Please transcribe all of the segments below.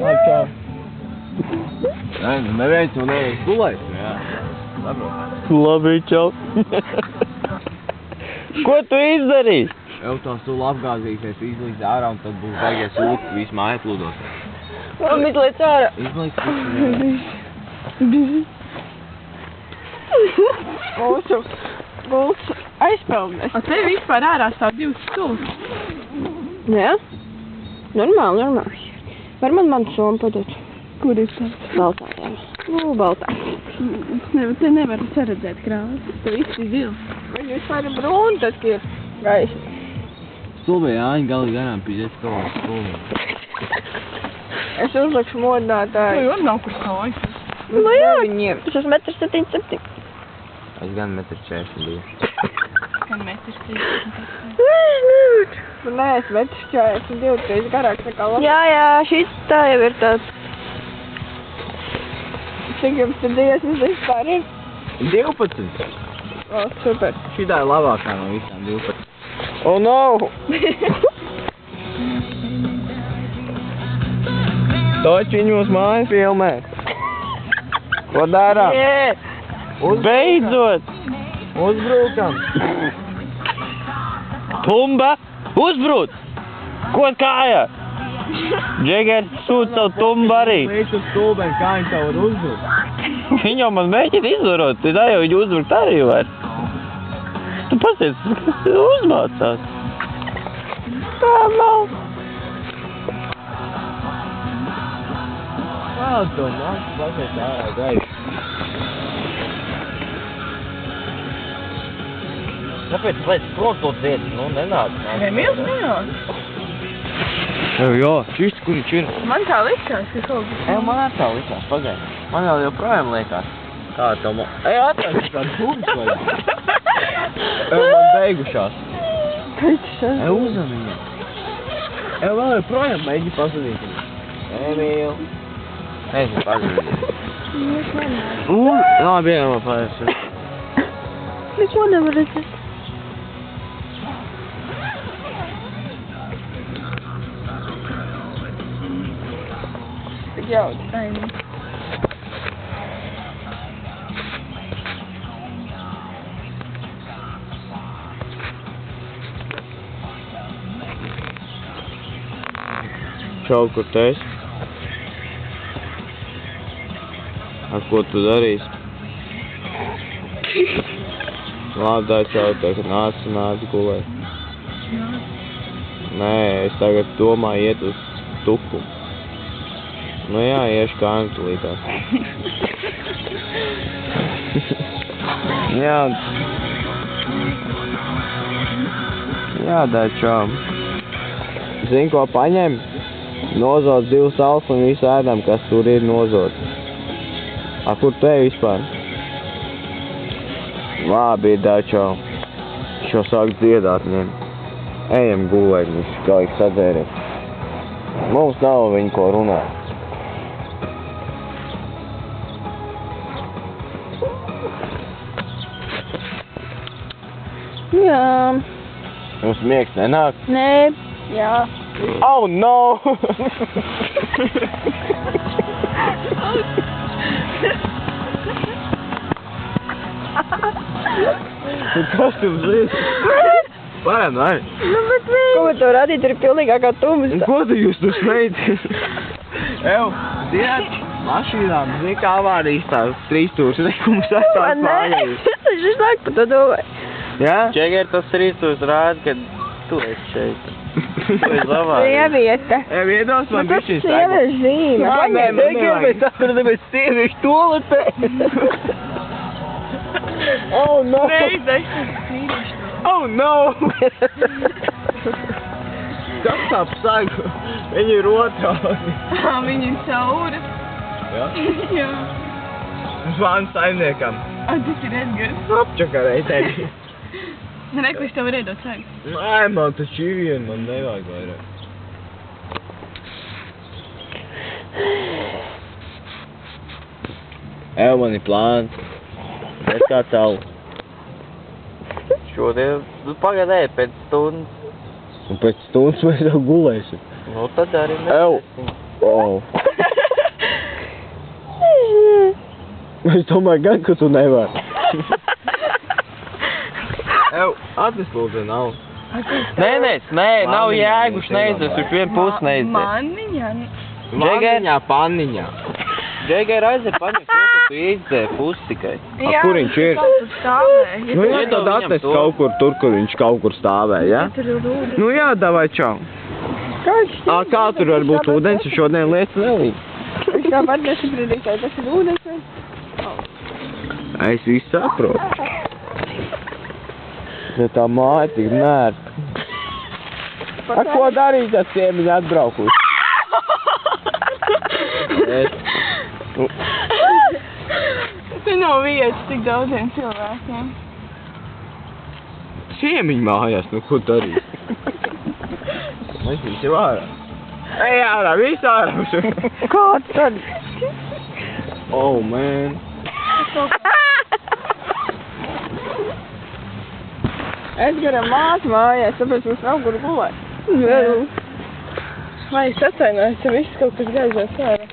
Čau. Nē, nu neviens jau neviens gulēs, jā. Labi, čau. Ko tu izdarīji? Jau tā sula apgāzīsies, izlīdz ārā un tad būs beigies ūk, visu māju plūdos. Un izliec ārā. Izlīdz Mūsu aizpelnēs. A tev vispār ārā stāv 2 stūri. Jā? Normāli. Var man somu padot? Kur ir tā? Baltā, jā. Baltā. Te nevaru saredzēt krāsu. Te viss ir zils. Viņi vispār ir brūni, tad, ka ir gaisa. Stulbē Jāņa galīgi garām pīdēs kaut stulbē. Es uzlikšu modinātāju. Nu, nav kur stāj. Nu jā, es esmu 1,77 m. Es gan 1,42 m. Gan metrs 30. Nē, es 1,42 m, tu esi garāks nekā labāk. Jā, šī tā jau ir tāds. Cik jums te dziesmas vispār ir? 12. O, super. Šitā ir labākā no visām 12. Oh no! Taču viņi mūs māju filmē. Ko dara? Yeah. Beidzot! Uzbrūkam. Tumba! Uzbrūt! Ko kāja? Džegers sūta savu tumbu arī. Līdz uz stulbēm, kā viņi tev var uzbrukt. Viņi jau man mēģina izvarot, tā jau viņi uzbrukt arī var. Tu pasies, kas te uzmācās. Tā nav. Vēl to mācu pasies ārā gaisu. Kāpēc pēc prom to dziedi? Nu, nenāk. Emīls nenāk. Jā, šis, kur viņš ir? Man tā likās, ka kaut kas... Man arī tā likās, pagaidi. Man jau joprojām liekas. Kā tev man... Atvērs kādu pūgas vaļā. Man beigušās. Uzvan viņam. Vēl joprojām mēģi pazudīt. Emīl. Nezinu pazudīt. Labi, jā, man pārēs. Neko nevar redzēt. Jauda. Aini. Čau, kur tu esi? Ar ko tu darīsi? Labi, dā čau, tev, ka nāc gulēt. Nē, es tagad domāju iet uz tukumu. Nu jā, iešu kāju tulītās. Jā, dā čau. Zini, ko paņem? Nozot 2 salus un visu ēdam, kas tur ir nozot. A, kur tu ej vispār? Labi, dā čau. Šo sāk dziedāt viņiem. Ejam gulēt, viņš galīgi sadzēries. Mums nav viņu ko runāt. Jā. Mums miegs nenāk? Nē. Jā. Oh, no! Kas jums ir? Varam, vai? Nu, bet viņi... Ko man to radīt, ir pilnīgākā tumsa. Ko tu jūs tur smēķi? Ev, zināt, mašīnām, zini, kā avārijas tās 3 stūrs, ko mums aizstās pārējais. Es taču sāk par to domāju. Jā? Džeger, tas 3 stūrs rāda, ka tu esi šeit. Tu esi labāk. Sieviete. Ev, iedos man bišķiņ Tas sieviešu zīme. Nē, man nevajag. Es atradu sieviešu toletē. Oh, no! Reizes, vīrieši to. Oh, no! Kas tā psagu? Viņi ir otrādi. Viņi ir cauri. Jā? Jā. Zvanu saimniekam. Tas ir Edgars. Apčakarēji tevi. Re, ko es tev varēju dot sagu? Nē, man taču ir viena, man nevajag vairāk. Ev, man ir plāns. Es kā tavu. Šodien, nu pagadēji, pēc stundas. Un pēc stundas mēs jau gulēsim. Nu tad arī Ev! mēs. Oh! Es domāju, gan, ka tu nevari. Ev, atnes lūdzu nav. Nē, nav jēguši neizdes, uz vienu pusi neizdes. Maniņā. Vanniņā, panniņā. Džegai aiziet paņem to, ka tu izdēji pusi tikai. Kur viņš ir? Nu jā, tad atnes kaut kur tur, kur viņš kaut kur stāvēja, ja? Nu jā, davai čau. Kā tur var būt ūdens, ja šodien lietas nelīdz? Viņš tāpat nesaprīdīs, vai tas ir ūdens vai? Es visu saprotu. Ja tā māja tik nērta. Ko darīt, ja ciemiņi atbraukuši? Te nav vietas tik daudziem cilvēkiem. Ciemiņi mājās, nu ko darīt? Mēs visi vārā. Ej ārā, visi ārā. Kā tad? Oh, man. Es garam mātu mājās, tāpēc mums nav kur gulēt. Vai es atvainojos, ja viss kaut kas gaižās ārā?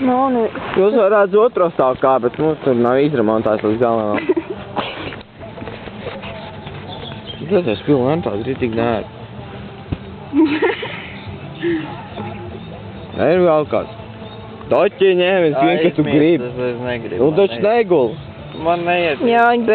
Nav ne... Jūs varētu otro stāvu kā, bet mums tur nav izremontās līdz galam. Tas es pilnu antās ritīgi nēru. Ir vēl kāds. Toķi ņēmis, vien, ka tu gribi. Es negribu. Nu, taču negul. Man neiet. Jā, viņi